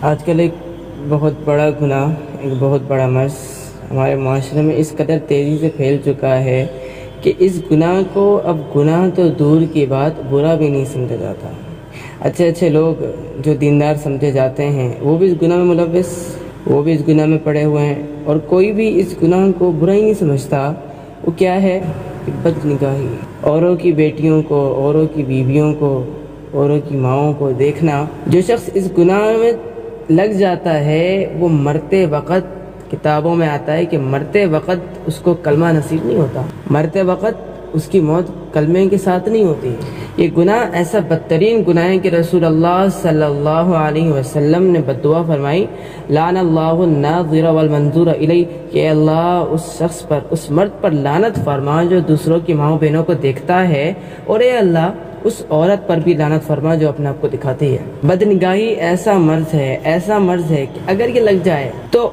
آج کل ایک بہت بڑا گناہ، ایک بہت بڑا مرض ہمارے معاشرے میں اس قدر تیزی سے پھیل چکا ہے کہ اس گناہ کو اب گناہ تو دور کی بات برا بھی نہیں سمجھا جاتا۔ اچھے اچھے لوگ جو دیندار سمجھے جاتے ہیں وہ بھی اس گناہ میں ملوث، وہ بھی اس گناہ میں پڑے ہوئے ہیں، اور کوئی بھی اس گناہ کو برا ہی نہیں سمجھتا۔ وہ کیا ہے کہ بد نگاہی، اوروں کی بیٹیوں کو، اوروں کی بیویوں کو، اوروں کی ماؤں کو دیکھنا۔ جو شخص اس گناہ میں لگ جاتا ہے وہ مرتے وقت، کتابوں میں آتا ہے کہ مرتے وقت اس کو کلمہ نصیب نہیں ہوتا، مرتے وقت اس کی موت کلمے کے ساتھ نہیں ہوتی۔ یہ گناہ ایسا بدترین گناہ ہے کہ رسول اللہ صلی اللہ علیہ وسلم نے بد دعا فرمائی، لعن اللہ الناظر والمنظور الیہ، کہ اللہ اس شخص پر، اس مرد پر لعنت فرما جو دوسروں کی ماؤں بہنوں کو دیکھتا ہے، اور اے اللہ اس عورت پر بھی لعنت فرما جو اپنے آپ کو دکھاتی ہے۔ بدنگاہی ایسا مرض ہے، ایسا مرض ہے کہ اگر یہ لگ جائے تو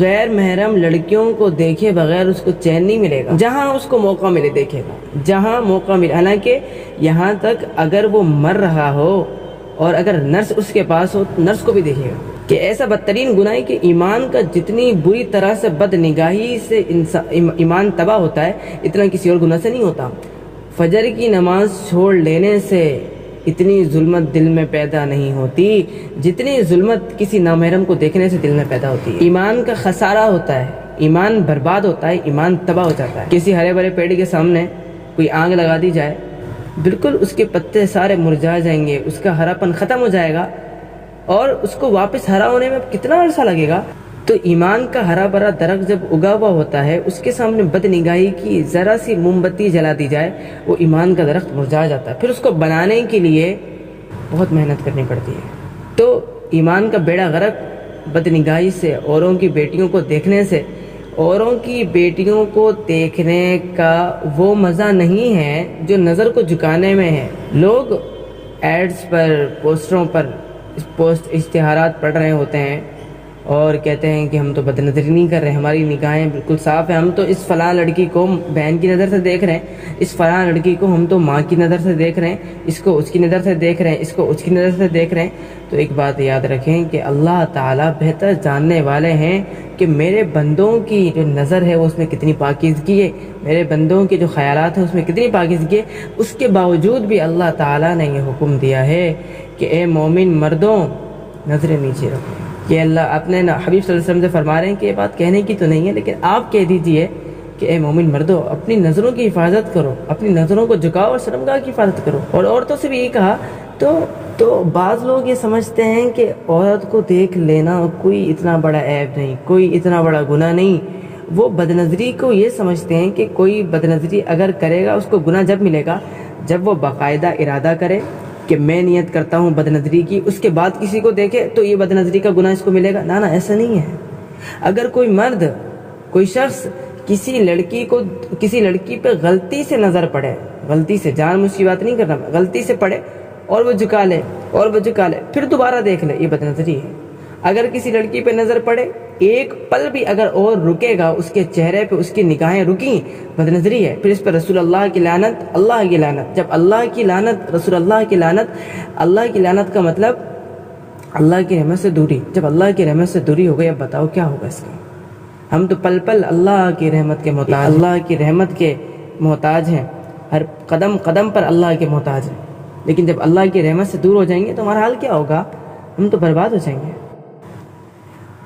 غیر محرم لڑکیوں کو دیکھے بغیر اس کو چین نہیں ملے گا، جہاں اس کو موقع ملے دیکھے گا، جہاں موقع ملے۔ حالانکہ یہاں تک اگر وہ مر رہا ہو اور اگر نرس اس کے پاس ہو تو نرس کو بھی دیکھے گا، کہ ایسا بدترین گناہ ہے کہ ایمان کا جتنی بری طرح سے بد نگاہی سے ایمان تباہ ہوتا ہے اتنا کسی اور گناہ سے نہیں ہوتا۔ فجر کی نماز چھوڑ لینے سے اتنی ظلمت دل میں پیدا نہیں ہوتی جتنی ظلمت کسی نامحرم کو دیکھنے سے دل میں پیدا ہوتی ہے۔ ایمان کا خسارہ ہوتا ہے، ایمان برباد ہوتا ہے، ایمان تباہ ہو جاتا ہے۔ کسی ہرے بھرے پیڑ کے سامنے کوئی آگ لگا دی جائے، بالکل اس کے پتے سارے مرجھا جائیں گے، اس کا ہرا پن ختم ہو جائے گا، اور اس کو واپس ہرا ہونے میں کتنا عرصہ لگے گا۔ تو ایمان کا ہرا بھرا درخت جب اگا ہوا ہوتا ہے، اس کے سامنے بد نگاہی کی ذرا سی موم بتی جلا دی جائے، وہ ایمان کا درخت مرجھا جاتا ہے، پھر اس کو بنانے کے لیے بہت محنت کرنی پڑتی ہے۔ تو ایمان کا بیڑا غرق بد نگاہی سے، اوروں کی بیٹیوں کو دیکھنے سے۔ اوروں کی بیٹیوں کو دیکھنے کا وہ مزہ نہیں ہے جو نظر کو جھکانے میں ہے۔ لوگ ایڈز پر، پوسٹروں پر پوسٹ اشتہارات پڑھ رہے ہوتے ہیں اور کہتے ہیں کہ ہم تو بد نظری نہیں کر رہے، ہماری نگاہیں بالکل صاف ہیں، ہم تو اس فلاں لڑکی کو بہن کی نظر سے دیکھ رہے ہیں، اس فلاں لڑکی کو ہم تو ماں کی نظر سے دیکھ رہے ہیں، اس کو اس کی نظر سے دیکھ رہے ہیں، اس کو اس کی نظر سے دیکھ رہے ہیں۔ تو ایک بات یاد رکھیں کہ اللہ تعالیٰ بہتر جاننے والے ہیں کہ میرے بندوں کی جو نظر ہے وہ اس میں کتنی پاکیزگی ہے، میرے بندوں کے جو خیالات ہیں اس میں کتنی پاکیزگی ہے۔ اس کے باوجود بھی اللہ تعالیٰ نے یہ حکم دیا ہے کہ اے مومن مردوں نظریں نیچے رکھو۔ کہ اللہ اپنے حبیب صلی اللہ علیہ وسلم سے فرما رہے ہیں کہ یہ بات کہنے کی تو نہیں ہے، لیکن آپ کہہ دیجئے کہ اے مومن مردوں اپنی نظروں کی حفاظت کرو، اپنی نظروں کو جھکاؤ اور شرمگاہ کی حفاظت کرو۔ اور عورتوں سے بھی یہی کہا۔ تو بعض لوگ یہ سمجھتے ہیں کہ عورت کو دیکھ لینا کوئی اتنا بڑا عیب نہیں، کوئی اتنا بڑا گناہ نہیں۔ وہ بدنظری کو یہ سمجھتے ہیں کہ کوئی بدنظری اگر کرے گا اس کو گناہ جب ملے گا جب وہ باقاعدہ ارادہ کرے کہ میں نیت کرتا ہوں بدنظری کی، اس کے بعد کسی کو دیکھے تو یہ بدنظری کا گناہ اس کو ملے گا۔ نہ ایسا نہیں ہے۔ اگر کوئی مرد، کوئی شخص کسی لڑکی پہ غلطی سے نظر پڑے، غلطی سے، جان مجھ کی بات نہیں کرنا، غلطی سے پڑے اور وہ جھکا لے پھر دوبارہ دیکھ لے، یہ بدنظری ہے۔ اگر کسی لڑکی پہ نظر پڑے، ایک پل بھی اگر اور رکے گا، اس کے چہرے پہ اس کی نگاہیں رکیں، بدنظری ہے۔ پھر اس پہ رسول اللہ کی لعنت، اللہ کی لعنت۔ جب اللہ کی لعنت، رسول اللہ کی لعنت، اللہ کی لعنت کا مطلب اللہ کی رحمت سے دوری۔ جب اللہ کی رحمت سے دوری ہو گئی، اب بتاؤ کیا ہوگا اس کا۔ ہم تو پل پل اللہ کی رحمت کے محتاج، اللہ کی رحمت کے محتاج ہیں، ہر قدم قدم پر اللہ کے محتاج ہیں، لیکن جب اللہ کی رحمت سے دور ہو جائیں گے تو ہمارا حال کیا ہوگا؟ ہم تو برباد ہو جائیں گے۔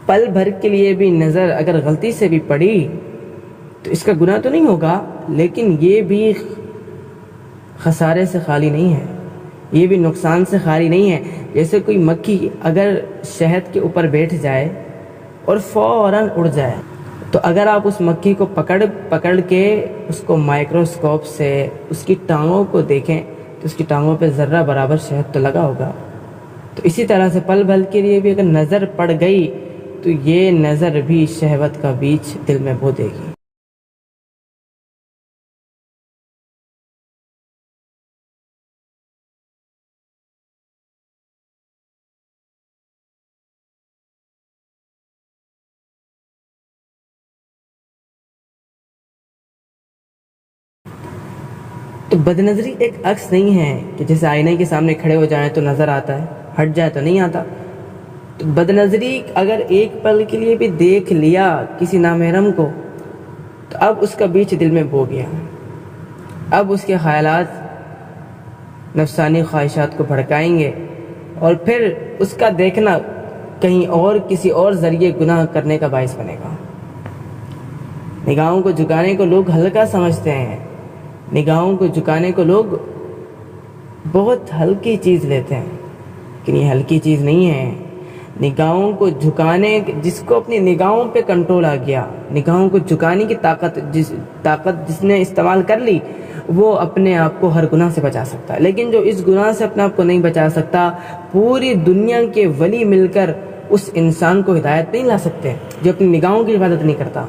پل بھر کے لیے بھی نظر اگر غلطی سے بھی پڑی تو اس کا گناہ تو نہیں ہوگا، لیکن یہ بھی خسارے سے خالی نہیں ہے، یہ بھی نقصان سے خالی نہیں ہے۔ جیسے کوئی مکھی اگر شہد کے اوپر بیٹھ جائے اور فوراً اڑ جائے، تو اگر آپ اس مکھی کو پکڑ کے اس کو مائکروسکوپ سے اس کی ٹانگوں کو دیکھیں تو اس کی ٹانگوں پہ ذرہ برابر شہد تو لگا ہوگا۔ تو اسی طرح سے پل بھر کے لیے بھی اگر نظر پڑ گئی تو یہ نظر بھی شہوت کا بیج دل میں بو دے گی۔ تو بدنظری ایک عکس نہیں ہے کہ جیسے آئینے کے سامنے کھڑے ہو جائیں تو نظر آتا ہے، ہٹ جائے تو نہیں آتا۔ تو بد نظری اگر ایک پل کے لیے بھی دیکھ لیا کسی نامحرم کو تو اب اس کا بیچ دل میں بو گیا، اب اس کے خیالات نفسانی خواہشات کو بھڑکائیں گے، اور پھر اس کا دیکھنا کہیں اور کسی اور ذریعے گناہ کرنے کا باعث بنے گا۔ نگاہوں کو جھکانے کو لوگ ہلکا سمجھتے ہیں، نگاہوں کو جھکانے کو لوگ بہت ہلکی چیز لیتے ہیں، لیکن یہ ہلکی چیز نہیں ہے۔ نگاہوں کو جھکانے، جس کو اپنی نگاہوں پہ کنٹرول آ گیا، نگاہوں کو جھکانے کی طاقت جس نے استعمال کر لی، وہ اپنے آپ کو ہر گناہ سے بچا سکتا ہے۔ لیکن جو اس گناہ سے اپنے آپ کو نہیں بچا سکتا، پوری دنیا کے ولی مل کر اس انسان کو ہدایت نہیں لا سکتے جو اپنی نگاہوں کی حفاظت نہیں کرتا۔